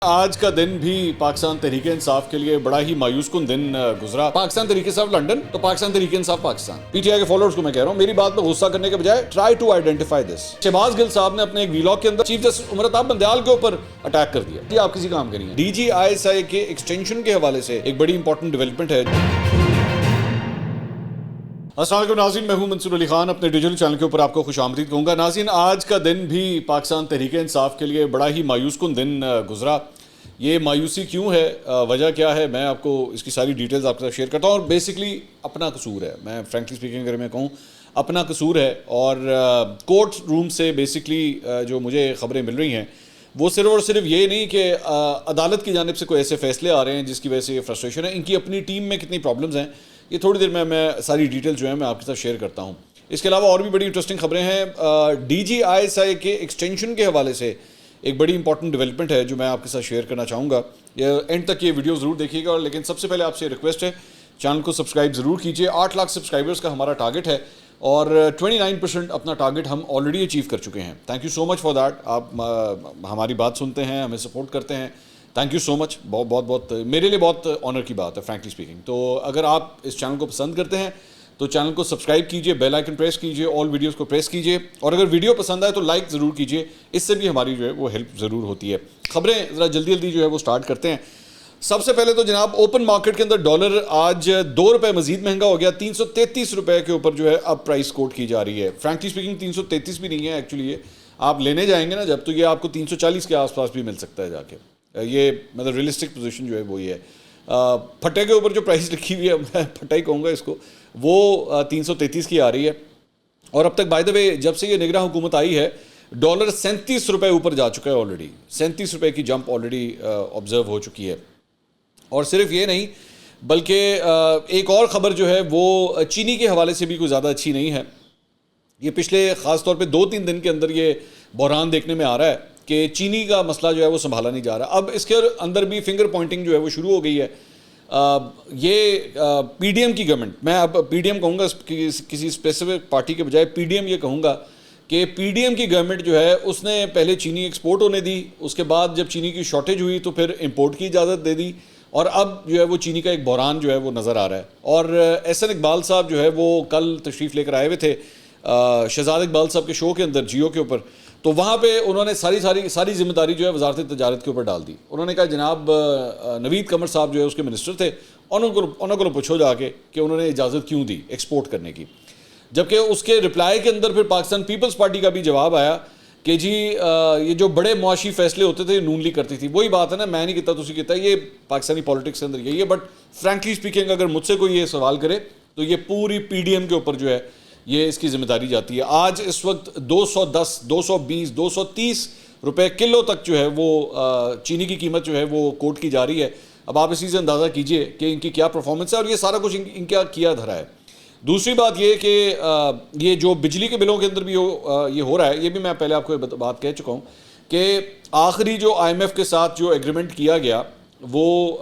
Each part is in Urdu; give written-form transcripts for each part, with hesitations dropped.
آج کا دن بھی پاکستان تحریک انصاف کے لیے بڑا ہی مایوس کن دن گزرا۔ پاکستان تحریک انصاف لنڈن تو Pakistan Tehreek Insaf Pakistan, P T I کے فالوورز کو میں کہہ رہا ہوں، میری بات پہ غصہ کرنے کے بجائے try to identify this. Shahbaz گل صاحب نے اپنے ایک ویلاگ کے اندر چیف جسٹس عمر عطا بندیال کے اوپر اٹیک کر دیا کہ آپ کسی کام کے نہیں ہیں۔ D G I S I کے ایکسٹینشن کے حوالے سے ایک بڑی امپورٹنٹ ڈیولپمنٹ ہے۔ السلام علیکم ناظرین، میں ہوں منصور علی خان، اپنے ڈیجیٹل چینل کے اوپر آپ کو خوش آمدید کہوں گا۔ ناظرین، آج کا دن بھی پاکستان تحریک انصاف کے لیے بڑا ہی مایوس کن دن گزرا۔ یہ مایوسی کیوں ہے، وجہ کیا ہے، میں آپ کو اس کی ساری ڈیٹیلز آپ کے ساتھ شیئر کرتا ہوں۔ اور بیسکلی اپنا قصور ہے، میں فرینکلی اسپیکنگ اگر میں کہوں اپنا قصور ہے۔ اور کورٹ روم سے بیسکلی جو مجھے خبریں مل رہی ہیں وہ صرف اور صرف یہ نہیں کہ عدالت کی جانب سے کوئی ایسے فیصلے آ رہے ہیں جس کی وجہ سے یہ فرسٹریشن ہے، ان کی اپنی ٹیم میں کتنی پرابلمز ہیں، یہ تھوڑی دیر میں ساری ڈیٹیل جو ہیں میں آپ کے ساتھ شیئر کرتا ہوں۔ اس کے علاوہ اور بھی بڑی انٹرسٹنگ خبریں ہیں۔ D G I S I کے ایکسٹینشن کے حوالے سے ایک بڑی امپورٹنٹ ڈیولپمنٹ ہے جو میں آپ کے ساتھ شیئر کرنا چاہوں گا۔ یہ اینڈ تک یہ ویڈیو ضرور دیکھیے گا، لیکن سب سے پہلے آپ سے ریکویسٹ ہے چینل کو سبسکرائب ضرور کیجیے۔ 8 لاکھ سبسکرائبرز کا ہمارا ٹارگٹ ہے اور 29% اپنا ٹارگٹ ہم آلریڈی اچیو کر چکے ہیں۔ Thank you so much for that. آپ ہماری بات سنتے ہیں، ہمیں سپورٹ کرتے ہیں، تھینک یو سو مچ۔ بہت میرے لیے بہت آنر کی بات ہے فرینکلی اسپیکنگ۔ تو اگر آپ اس چینل کو پسند کرتے ہیں تو چینل کو سبسکرائب کیجئے، بیل آئیکن پریس کیجئے، آل ویڈیوز کو پریس کیجئے، اور اگر ویڈیو پسند آئے تو لائک ضرور کیجئے، اس سے بھی ہماری جو ہے وہ ہیلپ ضرور ہوتی ہے۔ خبریں ذرا جلدی جو ہے وہ سٹارٹ کرتے ہیں۔ سب سے پہلے تو جناب اوپن مارکیٹ کے اندر ڈالر آج 2 روپے مزید مہنگا ہو گیا، 333 روپے کے اوپر جو ہے اب پرائس کوٹ کی جا رہی ہے۔ فرینکلی اسپیکنگ 333 بھی نہیں ہے ایکچولی، یہ آپ لینے جائیں گے نا جب تو یہ آپ کو 340 کے آس پاس بھی مل سکتا ہے جا کے۔ یہ مطلب ریئلسٹک پوزیشن جو ہے وہ یہ ہے۔ پھٹے کے اوپر جو پرائس لکھی ہوئی ہے، میں پھٹا ہی کہوں گا اس کو، وہ 333 کی آ رہی ہے۔ اور اب تک بائی دا وے جب سے یہ نگراں حکومت آئی ہے ڈالر 37 روپے اوپر جا چکا ہے آلریڈی، 37 روپے کی جمپ آلریڈی آبزرو ہو چکی ہے۔ اور صرف یہ نہیں بلکہ ایک اور خبر جو ہے وہ چینی کے حوالے سے بھی کوئی زیادہ اچھی نہیں ہے۔ یہ پچھلے خاص طور پہ 2-3 دن کے اندر یہ بحران دیکھنے میں آ رہا ہے کہ چینی کا مسئلہ جو ہے وہ سنبھالا نہیں جا رہا۔ اب اس کے اندر بھی فنگر پوائنٹنگ جو ہے وہ شروع ہو گئی ہے۔ یہ پی ڈی ایم کی گورنمنٹ، میں اب پی ڈی ایم کہوں گا کسی اسپیسیفک پارٹی کے بجائے، پی ڈی ایم یہ کہوں گا کہ پی ڈی ایم کی گورنمنٹ جو ہے اس نے پہلے چینی ایکسپورٹ ہونے دی، اس کے بعد جب چینی کی شارٹیج ہوئی تو پھر امپورٹ کی اجازت دے دی، اور اب جو ہے وہ چینی کا ایک بحران جو ہے وہ نظر آ رہا ہے۔ اور احسن اقبال صاحب جو ہے وہ کل تشریف لے کر آئے ہوئے تھے شہزاد اقبال صاحب کے شو کے اندر جیو کے اوپر، تو وہاں پہ انہوں نے ساری ذمہ داری جو ہے وزارت تجارت کے اوپر ڈال دی۔ انہوں نے کہا جناب نوید قمر صاحب جو ہے اس کے منسٹر تھے، انہوں کو پوچھو جا کے کہ انہوں نے اجازت کیوں دی ایکسپورٹ کرنے کی۔ جبکہ اس کے رپلائی کے اندر پھر پاکستان پیپلز پارٹی کا بھی جواب آیا کہ جی یہ جو بڑے معاشی فیصلے ہوتے تھے نون لیگ کرتی تھی، وہی بات ہے نا، میں نہیں کہتا تسی کہتا ہے، یہ پاکستانی پولیٹکس کے اندر یہی ہے۔ بٹ فرینکلی اسپیکنگ اگر مجھ سے کوئی یہ سوال کرے تو یہ پوری پی ڈی ایم کے اوپر جو ہے یہ اس کی ذمہ داری جاتی ہے۔ آج اس وقت 210، 220، 230 روپے کلو تک جو ہے وہ چینی کی قیمت جو ہے وہ کوٹ کی جا رہی ہے۔ اب آپ اسی سے اندازہ کیجئے کہ ان کی کیا پرفارمنس ہے، اور یہ سارا کچھ ان کا کیا دھرا ہے۔ دوسری بات یہ کہ یہ جو بجلی کے بلوں کے اندر بھی یہ ہو رہا ہے، یہ بھی میں پہلے آپ کو بات کہہ چکا ہوں کہ آخری جو آئی ایم ایف کے ساتھ جو ایگریمنٹ کیا گیا، وہ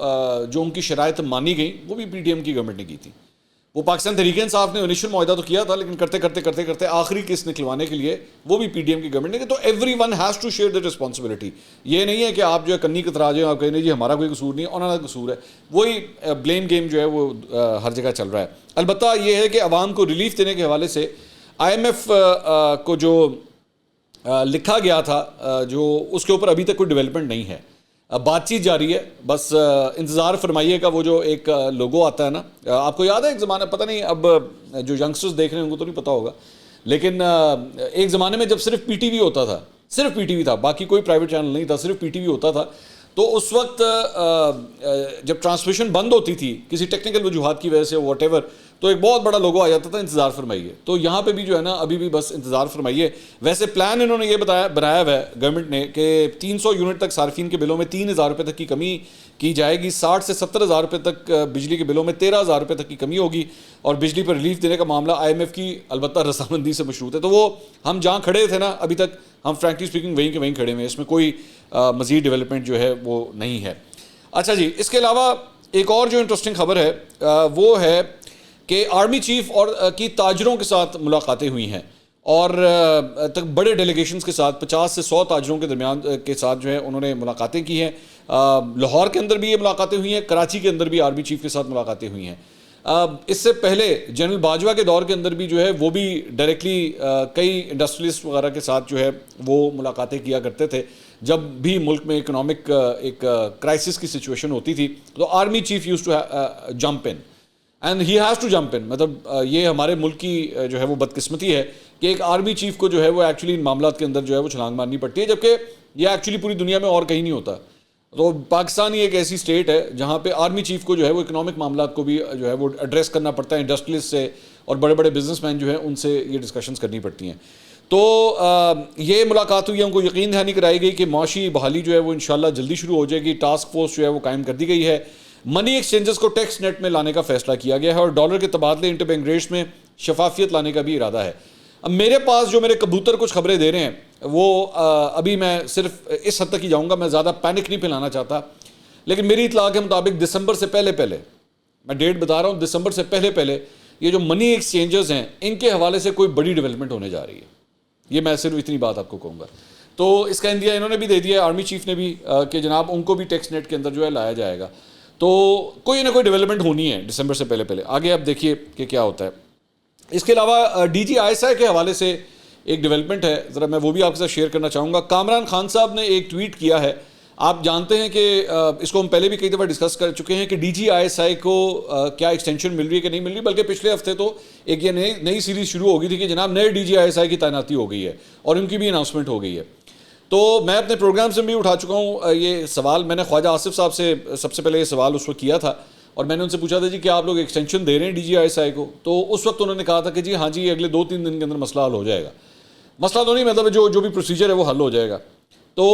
جو ان کی شرائط مانی گئیں وہ بھی پی ڈی ایم کی گورنمنٹ نے کی تھی۔ وہ پاکستان تحریک انصاف نے انیشل معاہدہ تو کیا تھا، لیکن کرتے آخری قسط نکلوانے کے لیے وہ بھی پی ڈی ایم کی گورنمنٹ نے۔ تو everyone has to share the responsibility. یہ نہیں ہے کہ آپ جو ہے کنی کترا جائیں، آپ کہیں جی ہمارا کوئی قصور نہیں ہے، انہوں کا قصور ہے، وہی بلیم گیم جو ہے وہ ہر جگہ چل رہا ہے۔ البتہ یہ ہے کہ عوام کو ریلیف دینے کے حوالے سے آئی ایم ایف کو جو لکھا گیا تھا جو اس کے اوپر ابھی تک کوئی ڈیولپمنٹ نہیں ہے، بات چیت جاری ہے، بس انتظار فرمائیے کا وہ جو ایک لوگو آتا ہے نا، آپ کو یاد ہے ایک زمانہ، پتہ نہیں اب جو ینگسٹرز دیکھ رہے ہیں ان کو تو نہیں پتہ ہوگا، لیکن ایک زمانے میں جب صرف پی ٹی وی ہوتا تھا، صرف پی ٹی وی تھا، باقی کوئی پرائیویٹ چینل نہیں تھا، صرف پی ٹی وی ہوتا تھا، تو اس وقت جب ٹرانسمیشن بند ہوتی تھی کسی ٹیکنیکل وجوہات کی وجہ سے واٹ ایور، تو ایک بہت بڑا لوگو آ جاتا تھا انتظار فرمائیے۔ تو یہاں پہ بھی جو ہے نا ابھی بھی بس انتظار فرمائیے۔ ویسے پلان انہوں نے یہ بنایا ہوا ہے گورنمنٹ نے کہ 300 یونٹ تک صارفین کے بلوں میں 3,000 روپے تک کی کمی کی جائے گی، 60 سے 70,000 روپے تک بجلی کے بلوں میں 13,000 روپے تک کی کمی ہوگی، اور بجلی پر ریلیف دینے کا معاملہ آئی ایم ایف کی البتہ رضامندی سے مشروط ہے۔ تو وہ ہم جہاں کھڑے تھے نا ابھی تک، ہم فرینکلی اسپیکنگ وہیں کے وہیں کھڑے ہوئے ہیں، اس میں کوئی مزید ڈیولپمنٹ جو ہے وہ نہیں ہے۔ اچھا جی، اس کے علاوہ ایک اور جو انٹرسٹنگ خبر ہے وہ ہے کہ آرمی چیف اور کی تاجروں کے ساتھ ملاقاتیں ہوئی ہیں، اور بڑے ڈیلیگیشنز کے ساتھ 50 سے 100 تاجروں کے درمیان کے ساتھ جو ہے انہوں نے ملاقاتیں کی ہیں۔ لاہور کے اندر بھی یہ ملاقاتیں ہوئی ہیں, کراچی کے اندر بھی آرمی چیف کے ساتھ ملاقاتیں ہوئی ہیں. اس سے پہلے جنرل باجوہ کے دور کے اندر بھی جو ہے وہ بھی ڈائریکٹلی کئی انڈسٹریلسٹ وغیرہ کے ساتھ جو ہے وہ ملاقاتیں کیا کرتے تھے. جب بھی ملک میں اکنامک ایک کرائسس کی سچویشن ہوتی تھی تو army chief used to jump in and he has to jump in. مطلب یہ ہمارے ملک کی جو ہے وہ بدقسمتی ہے کہ ایک آرمی چیف کو جو ہے وہ ایکچولی ان معاملات کے اندر جو ہے وہ چھلانگ مارنی پڑتی ہے, جبکہ یہ ایکچولی پوری دنیا میں اور کہیں نہیں ہوتا. تو پاکستان ہی ایک ایسی اسٹیٹ ہے جہاں پہ آرمی چیف کو جو ہے وہ اکنامک معاملات کو بھی جو ہے وہ ایڈریس کرنا پڑتا ہے, انڈسٹریلسٹ سے اور بڑے بڑے بزنس مین جو ہیں ان سے یہ ڈسکشنز کرنی پڑتی ہیں. تو یہ ملاقات ہوئی ہے, ان کو یقین دہانی کرائی گئی کہ معاشی بحالی جو ہے وہ انشاءاللہ جلدی شروع ہو جائے گی. ٹاسک فورس جو ہے وہ قائم کر دی گئی ہے. منی ایکسچینجز کو ٹیکس نیٹ میں لانے کا فیصلہ کیا گیا ہے اور ڈالر کے تبادلے انٹر بینک ریٹس میں شفافیت لانے کا بھی ارادہ ہے. اب میرے پاس جو میرے کبوتر کچھ خبریں دے رہے ہیں وہ ابھی میں صرف اس حد تک ہی جاؤں گا, میں زیادہ پینک نہیں پھیلانا چاہتا, لیکن میری اطلاع کے مطابق دسمبر سے پہلے میں ڈیٹ بتا رہا ہوں, دسمبر سے پہلے یہ جو منی ایکسچینجز ہیں ان کے حوالے سے کوئی بڑی ڈیولپمنٹ ہونے جا رہی ہے. یہ میں صرف اتنی بات آپ کو کہوں گا. تو اس کا اندیا انہوں نے بھی دے دیا ہے, آرمی چیف نے بھی, کہ جناب ان کو بھی ٹیکس نیٹ کے اندر جو ہے لایا جائے گا. تو کوئی نہ کوئی ڈیولپمنٹ ہونی ہے دسمبر سے پہلے. آگے آپ دیکھیے کہ کیا ہوتا ہے. اس کے علاوہ D G I S I کے حوالے سے ایک ڈیولپمنٹ ہے, ذرا میں وہ بھی آپ کے ساتھ شیئر کرنا چاہوں گا. کامران خان صاحب نے ایک ٹویٹ کیا ہے. آپ جانتے ہیں کہ اس کو ہم پہلے بھی کئی دفعہ ڈسکس کر چکے ہیں کہ D G I S I کو کیا ایکسٹینشن مل رہی ہے کہ نہیں مل رہی, بلکہ پچھلے ہفتے تو ایک یہ نئی سیریز شروع ہو گئی تھی کہ جناب نئے D G I S I کی تعیناتی ہو گئی ہے اور ان کی بھی اناؤنسمنٹ ہو گئی ہے. تو میں اپنے پروگرام سے بھی اٹھا چکا ہوں یہ سوال. میں نے خواجہ آصف صاحب سے سب سے پہلے یہ سوال اس وقت کیا تھا اور میں نے ان سے پوچھا تھا جی کیا آپ لوگ ایکسٹینشن دے رہے ہیں D G I S I کو. تو اس وقت انہوں نے کہا تھا کہ جی ہاں جی اگلے 2-3 دن کے اندر مسئلہ حل ہو جائے گا. مسئلہ تو نہیں, مطلب جو بھی پروسیجر ہے وہ حل ہو جائے گا. تو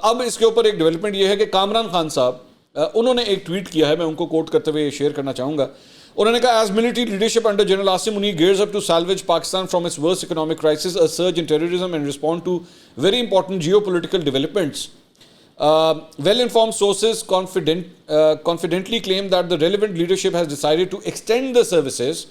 اب اس کے اوپر ایک ڈیولپمنٹ یہ ہے کہ کامران خان صاحب انہوں نے ایک ٹویٹ کیا ہے, میں ان کو کوٹ کرتے ہوئے شیئر کرنا چاہوں گا. انہوں نے کہا as military leadership under general Asim Munir gears up to salvage Pakistan from its worst economic crisis, a surge in terrorism and respond to very important geopolitical developments. Well-informed sources confidently claim that the relevant leadership has decided to extend the services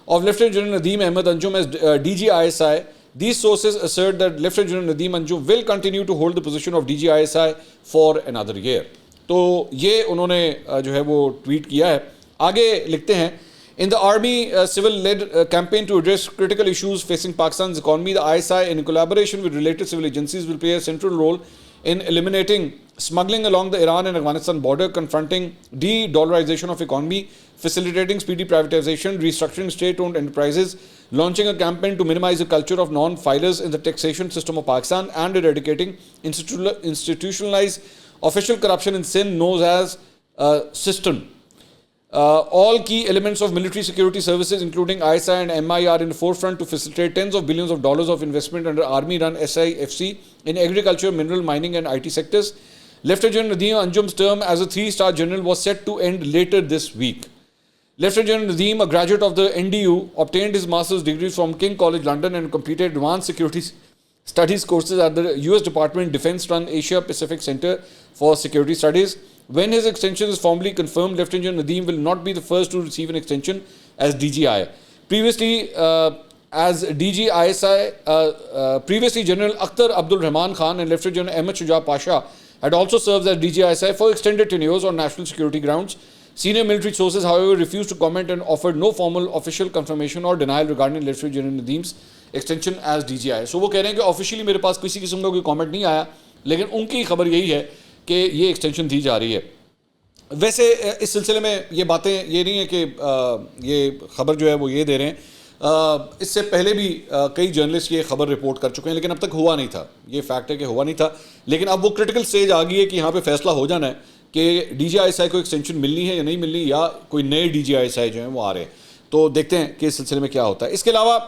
of Lieutenant General Nadeem Ahmed Anjum as DG-ISI. These sources assert that Lieutenant General Nadeem Anjum will continue to hold the position of DG-ISI for another year. تو یہ انہوں نے جو ہے وہ ٹویٹ کیا ہے. آگے لکھتے ہیں In the Army civil-led campaign to address critical issues facing Pakistan's economy, the ISI, in collaboration with related civil agencies, will play a central role in eliminating smuggling along the Iran and Afghanistan border, confronting de-dollarization of economy, facilitating speedy privatization, restructuring state-owned enterprises, launching a campaign to minimize the culture of non-filers in the taxation system of Pakistan, and eradicating institutionalized official corruption in Sindh known as Sistan. All key elements of military security services, including ISI and MI, are in the forefront to facilitate tens of billions of dollars of investment under Army-run SIFC in agriculture, mineral, mining and IT sectors. Lieutenant General Nadeem Anjum's term as a 3-star general was set to end later this week. Lieutenant General Nadeem, a graduate of the NDU, obtained his master's degree from King College London and completed advanced security studies courses at the US Department Defense-run Asia Pacific Center for Security Studies. When his extension is formally confirmed, Lieutenant General Nadeem will not be the first to receive an extension as DGI. Previously, as DG-ISI, previously General Akhtar Abdul Rahman Khan and Lieutenant General Ahmed Shuja Pasha had also served as DG-ISI for extended tenures on national security grounds. Senior military sources, however, refused to comment and offered no formal official confirmation or denial regarding Lieutenant General Nadeem's extension as DGI. So وہ کہہ رہے ہیں کہ آفیشلی میرے پاس کسی قسم کا کوئی کامنٹ نہیں آیا, لیکن ان کی خبر یہی ہے کہ یہ ایکسٹینشن دی جا رہی ہے. ویسے اس سلسلے میں یہ باتیں یہ نہیں ہے کہ یہ خبر جو ہے وہ یہ دے رہے ہیں, اس سے پہلے بھی کئی جرنلسٹ یہ خبر رپورٹ کر چکے ہیں, لیکن اب تک ہوا نہیں تھا. یہ فیکٹ ہے کہ ہوا نہیں تھا, لیکن اب وہ کرٹیکل سٹیج آ گئی ہے کہ یہاں پہ فیصلہ ہو جانا ہے کہ D G I S I کو ایکسٹینشن ملنی ہے یا نہیں ملنی, یا کوئی نئے D G I S I جو ہیں وہ آ رہے ہیں. تو دیکھتے ہیں کہ اس سلسلے میں کیا ہوتا ہے. اس کے علاوہ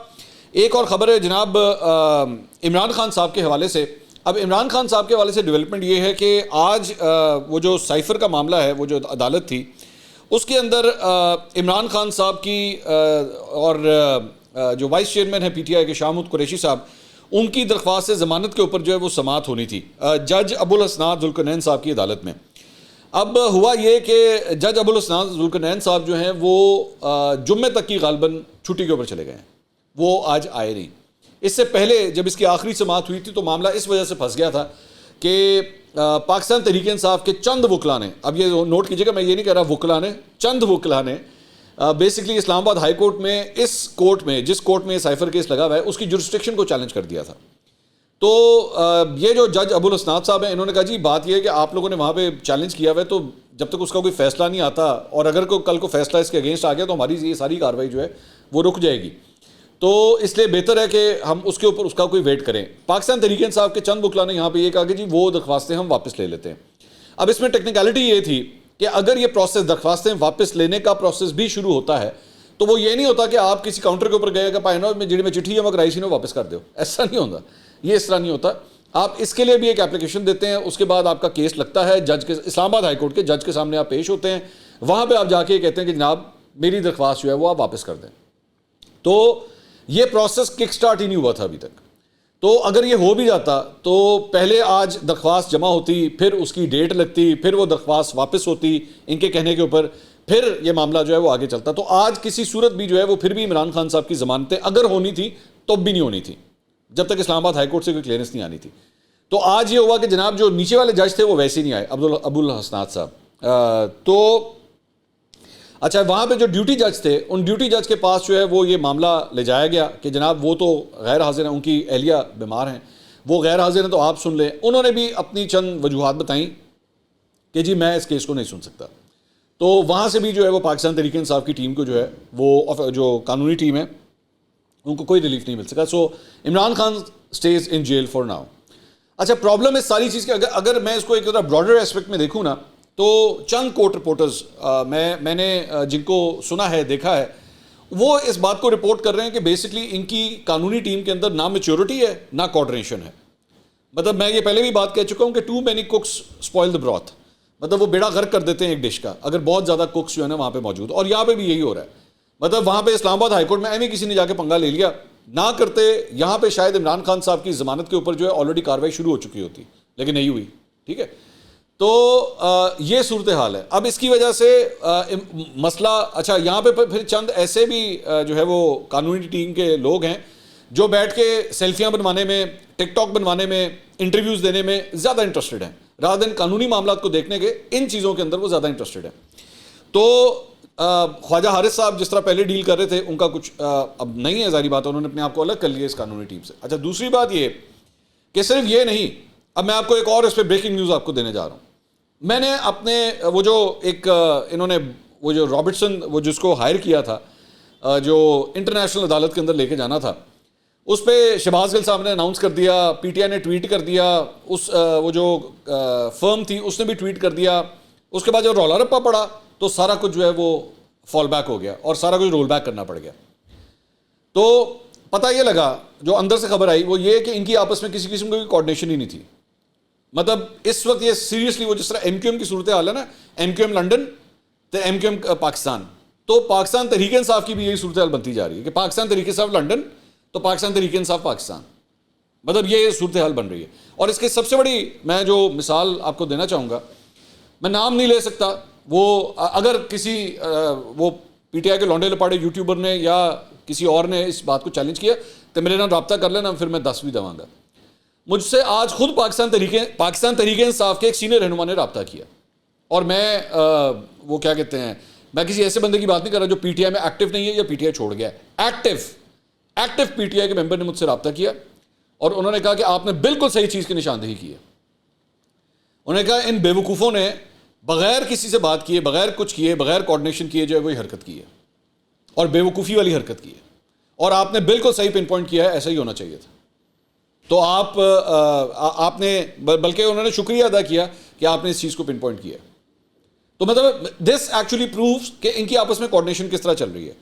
ایک اور خبر ہے جناب عمران خان صاحب کے حوالے سے. اب عمران خان صاحب کے حوالے سے ڈیولپمنٹ یہ ہے کہ آج وہ جو سائفر کا معاملہ ہے, وہ جو عدالت تھی, اس کے اندر عمران خان صاحب کی اور جو وائس چیئرمین ہے پی ٹی آئی کے شاہ محمود قریشی صاحب, ان کی درخواست سے ضمانت کے اوپر جو ہے وہ سماعت ہونی تھی جج ابوالحسنات ذوالقرنین صاحب کی عدالت میں. اب ہوا یہ کہ جج ابوالحسنات ذوالقرنین صاحب جو ہیں وہ جمعے تک کی غالباً چھٹی کے اوپر چلے گئے ہیں, وہ آج آئے نہیں. اس سے پہلے جب اس کی آخری سماعت ہوئی تھی تو معاملہ اس وجہ سے پھنس گیا تھا کہ پاکستان تحریک انصاف کے چند وکلا نے, اب یہ نوٹ کیجیے گا میں یہ نہیں کہہ رہا وکلا نے, چند وکلا نے بیسکلی اسلام آباد ہائی کورٹ میں اس کورٹ میں جس کورٹ میں سائفر کیس لگا ہوا ہے اس کی جورسڈکشن کو چیلنج کر دیا تھا. تو یہ جو جج ابو الاسناد صاحب ہیں انہوں نے کہا جی بات یہ ہے کہ آپ لوگوں نے وہاں پہ چیلنج کیا ہوا ہے, تو جب تک اس کا کوئی فیصلہ نہیں آتا اور اگر کل کو فیصلہ اس کے اگینسٹ آ گیا تو ہماری یہ ساری کارروائی جو ہے وہ رک جائے گی. تو اس لیے بہتر ہے کہ ہم اس کے اوپر اس کا کوئی ویٹ کریں. پاکستان تحریک انصاف کے چند وکلا نے یہاں پہ یہ کہا کہ جی وہ درخواستیں ہم واپس لے لیتے ہیں. اب اس میں ٹیکنیکلٹی یہ تھی کہ اگر یہ پروسیس درخواستیں واپس لینے کا پروسیس بھی شروع ہوتا ہے تو وہ یہ نہیں ہوتا کہ آپ کسی کاؤنٹر کے اوپر گئے کہ پائے نا جی میں چٹھی جمع کرائی سی نے واپس کر دو, ایسا نہیں ہوتا, یہ اس طرح نہیں ہوتا. آپ اس کے لیے بھی ایک اپلیکیشن دیتے ہیں, اس کے بعد آپ کا کیس لگتا ہے جج کے, اسلام آباد ہائی کورٹ کے جج کے سامنے آپ پیش ہوتے ہیں, وہاں پہ آپ جا کے کہتے ہیں کہ جناب میری درخواست جو ہے وہ آپ واپس کر دیں. تو یہ پروسیس کک سٹارٹ ہی نہیں ہوا تھا ابھی تک. تو اگر یہ ہو بھی جاتا تو پہلے آج درخواست جمع ہوتی, پھر اس کی ڈیٹ لگتی, پھر وہ درخواست واپس ہوتی ان کے کہنے کے اوپر, پھر یہ معاملہ جو ہے وہ آگے چلتا. تو آج کسی صورت بھی جو ہے وہ پھر بھی عمران خان صاحب کی ضمانتیں اگر ہونی تھی تو بھی نہیں ہونی تھی جب تک اسلام آباد ہائی کورٹ سے کوئی کلیئرنس نہیں آنی تھی. تو آج یہ ہوا کہ جناب جو نیچے والے جج تھے وہ ویسے ہی نہیں آئے, ابو الاسناد صاحب. تو اچھا وہاں پہ جو ڈیوٹی جج تھے ان ڈیوٹی جج کے پاس جو ہے وہ یہ معاملہ لے جایا گیا کہ جناب وہ تو غیر حاضر ہیں, ان کی اہلیہ بیمار ہیں, وہ غیر حاضر ہیں تو آپ سن لیں. انہوں نے بھی اپنی چند وجوہات بتائیں کہ جی میں اس کیس کو نہیں سن سکتا. تو وہاں سے بھی جو ہے وہ پاکستان تحریک انصاف کی ٹیم کو جو ہے وہ جو قانونی ٹیم ہے ان کو کوئی ریلیف نہیں مل سکا. So Imran Khan stays in jail for now. اچھا پرابلم اس ساری چیز کی اگر میں اس کو ایک براڈر ایسپیکٹ میں دیکھوں نا تو چند کورٹ رپورٹرز میں نے جن کو سنا ہے دیکھا ہے وہ اس بات کو رپورٹ کر رہے ہیں کہ بیسکلی ان کی قانونی ٹیم کے اندر نہ میچورٹی ہے نہ کوآرڈینیشن ہے. مطلب میں یہ پہلے بھی بات کہہ چکا ہوں کہ too many cooks spoil the broth, مطلب وہ بیڑا غرق کر دیتے ہیں ایک ڈش کا اگر بہت زیادہ کوکس جو ہے نا وہاں پہ موجود. اور یہاں پہ بھی یہی ہو رہا ہے, مطلب وہاں پہ اسلام آباد ہائی کورٹ میں ایویں کسی نے جا کے پنگا لے لیا نہ کرتے, یہاں پہ شاید عمران خان صاحب کی ضمانت کے اوپر جو ہے آلریڈی کاروائی شروع ہو چکی ہوتی لیکن نہیں ہوئی. ٹھیک ہے, تو یہ صورتحال ہے. اب اس کی وجہ سے مسئلہ, اچھا یہاں پہ پھر چند ایسے بھی جو ہے وہ قانونی ٹیم کے لوگ ہیں جو بیٹھ کے سیلفیاں بنوانے میں, ٹک ٹاک بنوانے میں, انٹرویوز دینے میں زیادہ انٹرسٹڈ ہیں رادر دین قانونی معاملات کو دیکھنے کے. ان چیزوں کے اندر وہ زیادہ انٹرسٹڈ ہیں. تو خواجہ حارث صاحب جس طرح پہلے ڈیل کر رہے تھے ان کا کچھ اب نہیں ہے, ظاہری بات ہے انہوں نے اپنے آپ کو الگ کر لیا اس قانونی ٹیم سے. اچھا دوسری بات یہ کہ صرف یہ نہیں, اب میں آپ کو ایک اور اس پہ بریکنگ نیوز آپ کو دینے جا رہا ہوں. میں نے اپنے وہ جو ایک انہوں نے وہ جو رابرٹسن وہ جس کو ہائر کیا تھا جو انٹرنیشنل عدالت کے اندر لے کے جانا تھا, اس پہ شہباز گل صاحب نے اناؤنس کر دیا, پی ٹی آئی نے ٹویٹ کر دیا, اس وہ جو فرم تھی اس نے بھی ٹویٹ کر دیا. اس کے بعد جو رولا رپا پڑا تو سارا کچھ جو ہے وہ فال بیک ہو گیا اور سارا کچھ رول بیک کرنا پڑ گیا. تو پتہ یہ لگا جو اندر سے خبر آئی وہ یہ کہ ان کی آپس میں کسی قسم کی کوآرڈینیشن ہی نہیں تھی. مطلب اس وقت یہ سیریسلی وہ جس طرح ایم کیو ایم کی صورتحال ہے نا, ایم کیو ایم لنڈن تو ایم کیو ایم پاکستان, تو پاکستان تحریک انصاف کی بھی یہی صورتحال بنتی جا رہی ہے کہ پاکستان تحریک انصاف لنڈن تو پاکستان تحریک انصاف پاکستان, مطلب یہ صورتحال بن رہی ہے. اور اس کی سب سے بڑی میں جو مثال آپ کو دینا چاہوں گا, میں نام نہیں لے سکتا, وہ اگر کسی وہ پی ٹی آئی کے لونڈے لپاڑے یوٹیوبر نے یا کسی اور نے اس بات کو چیلنج کیا تو میرے نام رابطہ کر لینا, پھر میں 10 بھی دوں گا. مجھ سے آج خود پاکستان تحریک انصاف کے ایک سینئر رہنما نے رابطہ کیا, اور میں وہ کیا کہتے ہیں, میں کسی ایسے بندے کی بات نہیں کر رہا جو پی ٹی آئی میں ایکٹیو نہیں ہے یا پی ٹی آئی چھوڑ گیا ہے. ایکٹیو پی ٹی آئی کے ممبر نے مجھ سے رابطہ کیا اور انہوں نے کہا کہ آپ نے بالکل صحیح چیز کی نشاندہی کی ہے. انہوں نے کہا ان بیوقوفوں نے بغیر کسی سے بات کیے, بغیر کچھ کیے, بغیر کوآرڈینیشن کیے جو ہے وہی حرکت کی ہے اور بیوقوفی والی حرکت کی ہے, اور آپ نے بالکل صحیح پن پوائنٹ کیا ہے, ایسا ہی ہونا چاہیے تھا. تو آپ نے بلکہ انہوں نے شکریہ ادا کیا کہ آپ نے اس چیز کو پن پوائنٹ کیا. تو مطلب دس ایکچولی پرووز کہ ان کی آپس میں کوآرڈینیشن کس طرح چل رہی ہے.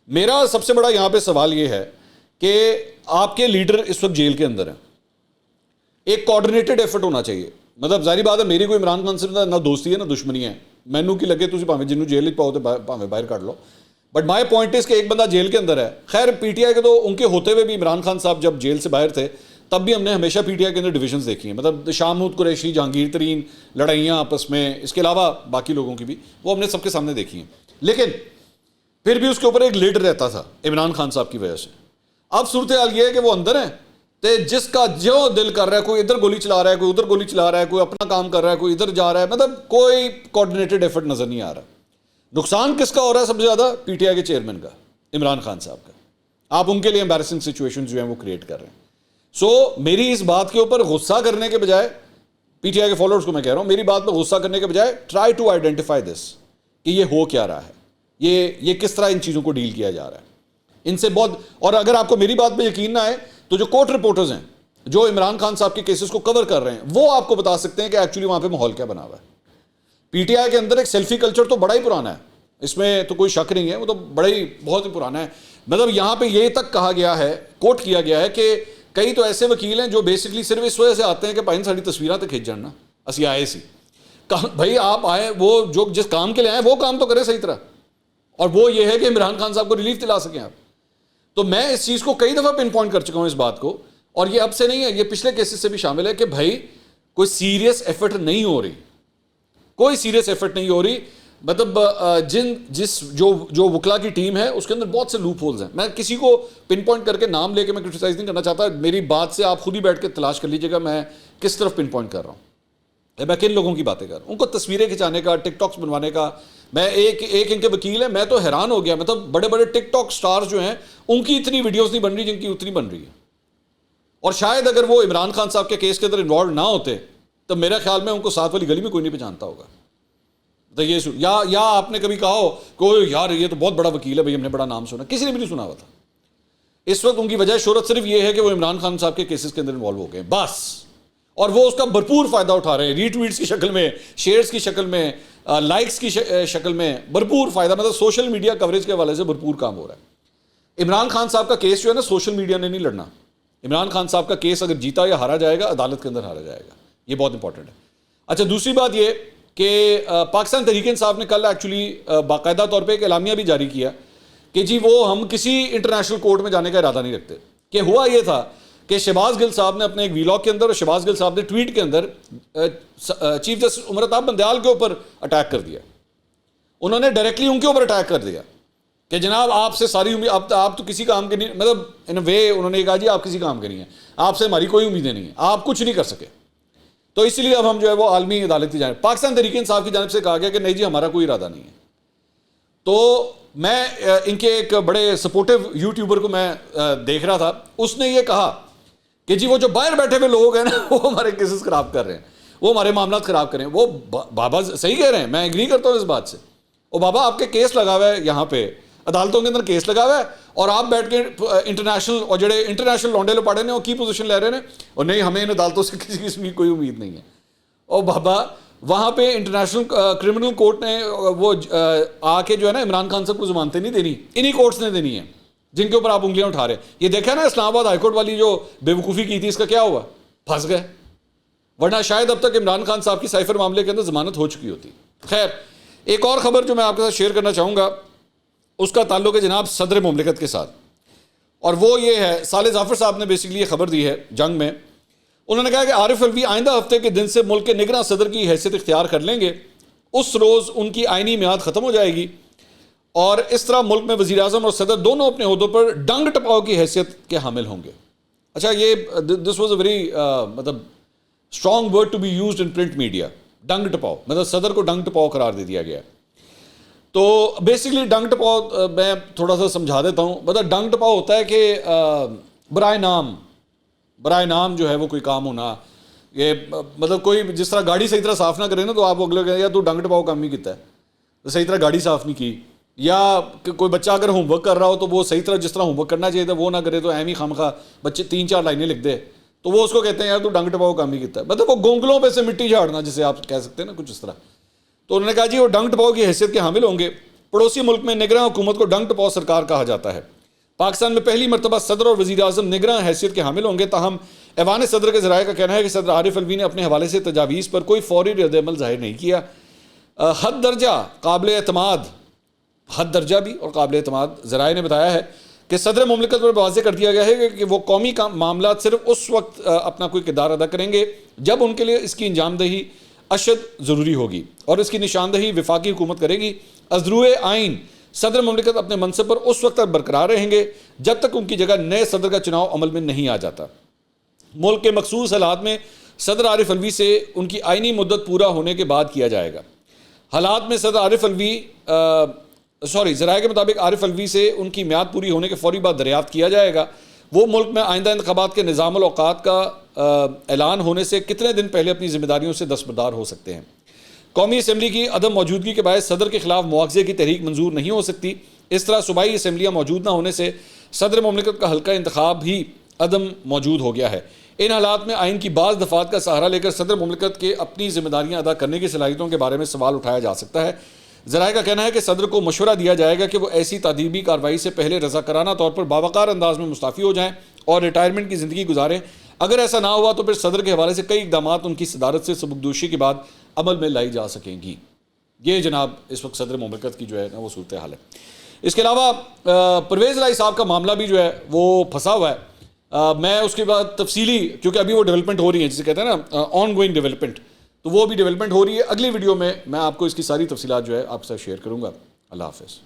میرا سب سے بڑا یہاں پہ سوال یہ ہے کہ آپ کے لیڈر اس وقت جیل کے اندر ہیں, ایک کوآرڈینیٹڈ ایفرٹ ہونا چاہیے. مطلب ظاہری بات ہے میری کوئی عمران خان سے نہ دوستی ہے نہ دشمنی ہے, مینو کی لگے تھی پاویں جنوں جیل پاؤ تو پاویں باہر کر لو, بٹ مائی پوائنٹ از کہ ایک بندہ جیل کے اندر ہے. خیر پی ٹی آئی کے تو ان کے ہوتے ہوئے بھی عمران خان صاحب جب جیل سے باہر تھے تب بھی ہم نے ہمیشہ پی ٹی آئی کے اندر ڈویژنز دیکھی ہیں, مطلب شاہ محمود قریشی, جہانگیر ترین لڑائیاں آپس میں, اس کے علاوہ باقی لوگوں کی بھی وہ ہم نے سب کے سامنے دیکھی ہیں. لیکن پھر بھی اس کے اوپر ایک لیڈر رہتا تھا عمران خان صاحب کی وجہ سے. اب صورتحال یہ ہے کہ وہ اندر ہیں تے جس کا جو دل کر رہا ہے، کوئی ادھر گولی چلا رہا ہے، کوئی ادھر گولی چلا رہا ہے، کوئی اپنا کام کر رہا ہے، کوئی ادھر جا رہا ہے، مطلب کوئی کوآرڈینیٹڈ ایفرٹ نظر نہیں آ رہا۔ نقصان کس کا ہو رہا ہے سب سے زیادہ؟ پی ٹی آئی کے چیئرمین کا، عمران خان صاحب کا۔ آپ ان کے لیے امبیرسنگ سچویشن جو ہیں وہ کریٹ کر رہے ہیں۔ سو میری اس بات کے اوپر غصہ کرنے کے بجائے، پی ٹی آئی کے فالوورز کو میں کہہ رہا ہوں، میری بات پہ غصہ کرنے کے بجائے ٹرائی ٹو آئیڈینٹیفائی دس کہ یہ ہو کیا رہا ہے، یہ کس طرح ان چیزوں کو ڈیل کیا جا رہا ہے ان سے بہت۔ اور اگر آپ کو میری بات پہ یقین نہ آئے تو جو کورٹ رپورٹرز ہیں جو عمران خان صاحب کے کیسز کو کور کر رہے ہیں، وہ آپ کو بتا سکتے ہیں کہ ایکچولی وہاں پہ ماحول کیا بنا ہوا ہے۔ پی ٹی آئی کے اندر ایک سیلفی کلچر تو بڑا ہی پرانا ہے، اس میں تو کوئی شک نہیں ہے، وہ تو بڑا ہی بہت ہی پرانا ہے۔ مطلب یہاں پہ یہ تک کہا گیا ہے، کوٹ کیا گیا ہے کہ کئی تو ایسے وکیل ہیں جو بیسکلی صرف اس وجہ سے آتے ہیں کہ بھائی ساری تصویریں تو کھینچ جانا، اسی آئے سی بھائی آپ آئے، وہ جو جس کام کے لیے آئے وہ کام تو کرے صحیح طرح، اور وہ یہ ہے کہ عمران خان صاحب کو ریلیف دلا سکیں آپ۔ تو میں اس چیز کو کئی دفعہ پن پوائنٹ کر چکا ہوں اس بات کو، اور یہ اب سے نہیں ہے، یہ پچھلے کیسز سے بھی شامل ہے کہ بھائی کوئی سیریس ایفرٹ نہیں ہو رہی، کوئی سیریس ایفرٹ نہیں ہو رہی۔ مطلب جو وکلا کی ٹیم ہے اس کے اندر بہت سے لوپ ہولز ہیں۔ میں کسی کو پن پوائنٹ کر کے نام لے کے میں کرٹیسائز نہیں کرنا چاہتا، میری بات سے آپ خود ہی بیٹھ کے تلاش کر لیجیے گا میں کس طرف پن پوائنٹ کر رہا ہوں، میں کن لوگوں کی باتیں کر رہا ہوں۔ ان کو تصویریں کھنچانے کا، ٹک ٹاکس بنوانے کا، میں ایک ان کے وکیل ہیں، میں تو حیران ہو گیا، مطلب بڑے بڑے ٹک ٹاک سٹارز جو ہیں ان کی اتنی ویڈیوز نہیں بن رہی جن کی اتنی بن رہی ہے۔ اور شاید اگر وہ عمران خان صاحب کے کیس کے اندر انوالو نہ ہوتے تو میرا خیال میں ان کو ساتھ والی گلی میں کوئی نہیں پہچانتا ہوگا۔ تو یہ یا آپ نے کبھی کہا ہو کہ یار یہ تو بہت بڑا وکیل ہے بھائی، ہم نے بڑا نام سنا، کسی نے بھی نہیں سنا ہوا تھا۔ اس وقت ان کی وجہ شہرت صرف یہ ہے کہ وہ عمران خان صاحب کے کیسز کے اندر انوالو ہو گئے بس، اور وہ اس کا بھرپور فائدہ اٹھا رہے ہیں، ری ٹویٹس کی شکل میں، شیئرز کی شکل میں، لائکس کی شکل میں، بھرپور فائدہ، مطلب سوشل میڈیا کوریج کے حوالے سے بھرپور کام ہو رہا ہے۔ عمران خان صاحب کا کیس جو ہے نا سوشل میڈیا نے نہیں لڑنا، عمران خان صاحب کا کیس اگر جیتا یا ہارا جائے گا عدالت کے اندر ہارا جائے گا، یہ بہت امپورٹنٹ ہے۔ اچھا دوسری بات یہ کہ پاکستان تحریک انصاف نے کل ایکچولی باقاعدہ طور پہ ایک اعلامیہ بھی جاری کیا کہ جی وہ ہم کسی انٹرنیشنل کورٹ میں جانے کا ارادہ نہیں رکھتے۔ کہ ہوا یہ تھا کہ شہباز گل صاحب نے اپنے ایک ویلاگ کے اندر اور شہباز گل صاحب نے ٹویٹ کے اندر چیف جسٹس عمر عطا بندیال کے اوپر اٹیک کر دیا، انہوں نے ڈائریکٹلی ان کے اوپر اٹیک کر دیا کہ جناب آپ سے ساری امید، آپ تو کسی کام کے نہیں، مطلب ان وے انہوں نے کہا جی آپ کسی کام کے نہیں ہیں، آپ سے ہماری کوئی امیدیں نہیں ہیں، آپ کچھ نہیں کر سکے، تو اس لیے اب ہم جو ہے وہ عالمی عدالت کی جانب، پاکستان تحریک انصاف کی جانب سے کہا گیا کہ نہیں جی ہمارا کوئی ارادہ نہیں ہے۔ تو میں ان کے ایک بڑے سپورٹیو یوٹیوبر کو میں دیکھ رہا تھا، اس نے یہ کہا کہ جی وہ جو باہر بیٹھے ہوئے لوگ ہیں نا وہ ہمارے کیسز خراب کر رہے ہیں، وہ ہمارے معاملات خراب کر رہے ہیں۔ وہ بابا صحیح کہہ رہے ہیں، میں ایگری کرتا ہوں اس بات سے۔ وہ بابا آپ کے کیس لگا ہوا ہے، یہاں پہ عدالتوں کے اندر کیس لگا ہوا ہے، اور آپ بیٹھ کے انٹرنیشنل اور جڑے انٹرنیشنل لونڈے لپاڑے نے وہ کی پوزیشن لے رہے ہیں اور نہیں ہمیں ان عدالتوں سے کسی قسم کی کوئی امید نہیں ہے۔ اور بابا وہاں پہ انٹرنیشنل کرمنل کورٹ نے وہ آ کے جو ہے نا عمران خان صاحب کو ضمانتیں نہیں دینی، انہی کورٹس نے دینی ہے جن کے اوپر آپ انگلیاں اٹھا رہے ہیں۔ یہ دیکھا نا اسلام آباد ہائی کورٹ والی جو بے وقوفی کی تھی، اس کا کیا ہوا؟ پھنس گئے، ورنہ شاید اب تک عمران خان صاحب کی سائفر معاملے کے اندر ضمانت ہو چکی ہوتی۔ خیر ایک اور خبر جو میں آپ کے ساتھ شیئر کرنا چاہوں گا اس کا تعلق ہے جناب صدر مملکت کے ساتھ، اور وہ یہ ہے صالح ظفر صاحب نے بیسیکلی یہ خبر دی ہے جنگ میں۔ انہوں نے کہا کہ عارف الوی آئندہ ہفتے کے دن سے ملک کے نگراں صدر کی حیثیت اختیار کر لیں گے، اس روز ان کی آئینی میعاد ختم ہو جائے گی، اور اس طرح ملک میں وزیر اعظم اور صدر دونوں اپنے عہدوں پر ڈنگ ٹپاؤ کی حیثیت کے حامل ہوں گے۔ اچھا یہ دس واز اے ویری مطلب strong word to be used in print media, ڈنگ ٹپاؤ، مطلب صدر کو ڈنگ ٹپاؤ قرار دے دیا گیا۔ تو بیسکلی ڈنگ ٹپاؤ میں تھوڑا سا سمجھا دیتا ہوں، مطلب ڈنگ ٹپاؤ ہوتا ہے کہ برائے نام جو ہے وہ کوئی کام ہونا، یہ مطلب کوئی جس طرح گاڑی صحیح طرح صاف نہ کرے نا تو آپ اگلے کہیں یا تو ڈنگ ٹپاؤ کام نہیں کیتا ہے، تو صحیح طرح گاڑی صاف نہیں کی، یا کوئی بچہ اگر ہوم ورک کر رہا ہو تو وہ صحیح طرح جس طرح ہوم ورک کرنا چاہیے تھا وہ نہ کرے تو اہم ہی خامخواہ بچے 3-4 لائنیں لکھ دے تو وہ اس کو کہتے ہیں یار تو ڈنگ ٹپاؤ کام ہی کیتا ہے، مطلب وہ گونگلوں پہ سے مٹی جھاڑنا جسے آپ کہہ سکتے ہیں نا کچھ اس طرح۔ تو انہوں نے کہا جی وہ ڈنگ ٹپاؤ کی حیثیت کے حامل ہوں گے۔ پڑوسی ملک میں نگراں حکومت کو ڈنگ ٹپاؤ سرکار کہا جاتا ہے۔ پاکستان میں پہلی مرتبہ صدر اور وزیر اعظم نگراں حیثیت کے حامل ہوں گے، تاہم ایوان صدر کے ذرائع کا کہنا ہے کہ صدر عارف الوی نے اپنے حوالے سے تجاویز پر کوئی فوری رد عمل ظاہر نہیں کیا۔ حد درجہ بھی اور قابل اعتماد ذرائع نے بتایا ہے کہ صدر مملکت پر واضح کر دیا گیا ہے کہ وہ قومی معاملات صرف اس وقت اپنا کوئی کردار ادا کریں گے جب ان کے لیے اس کی انجام دہی اشد ضروری ہوگی، اور اس کی نشاندہی وفاقی حکومت کرے گی۔ از روئے آئین صدر مملکت اپنے منصب پر اس وقت تک برقرار رہیں گے جب تک ان کی جگہ نئے صدر کا چناؤ عمل میں نہیں آ جاتا۔ ملک کے مخصوص حالات میں صدر عارف الوی سے ان کی آئینی مدت پورا ہونے کے بعد کیا جائے گا. حالات میں صدر عارف الوی ذرائع کے مطابق عارف الوی سے ان کی میعاد پوری ہونے کے فوری بعد دریافت کیا جائے گا وہ ملک میں آئندہ انتخابات کے نظام الاوقات کا اعلان ہونے سے کتنے دن پہلے اپنی ذمہ داریوں سے دستبردار ہو سکتے ہیں. قومی اسمبلی کی عدم موجودگی کے باعث صدر کے خلاف مواخذے کی تحریک منظور نہیں ہو سکتی. اس طرح صوبائی اسمبلیاں موجود نہ ہونے سے صدر مملکت کا حلقہ انتخاب ہی عدم موجود ہو گیا ہے. ان حالات میں آئین کی بعض دفعات کا سہارا لے کر صدر مملکت کے اپنی ذمہ داریاں ادا کرنے کی صلاحیتوں کے بارے میں سوال اٹھایا جا سکتا ہے. ذرائع کا کہنا ہے کہ صدر کو مشورہ دیا جائے گا کہ وہ ایسی تعدیبی کارروائی سے پہلے رضاکارانہ طور پر باوقار انداز میں مستعفی ہو جائیں اور ریٹائرمنٹ کی زندگی گزاریں. اگر ایسا نہ ہوا تو پھر صدر کے حوالے سے کئی اقدامات ان کی صدارت سے سبکدوشی کے بعد عمل میں لائی جا سکیں گی. یہ جناب اس وقت صدر مملکت کی جو ہے نا وہ صورتحال ہے. اس کے علاوہ پرویز الہی صاحب کا معاملہ بھی جو ہے وہ پھنسا ہوا ہے. میں اس کے بعد تفصیلی کیونکہ ابھی وہ ڈیولپمنٹ ہو رہی ہے جسے کہتے ہیں نا آن گوئنگ ڈیولپمنٹ, تو وہ بھی ڈیولپمنٹ ہو رہی ہے. اگلی ویڈیو میں آپ کو اس کی ساری تفصیلات جو ہے آپ سے شیئر کروں گا. اللہ حافظ.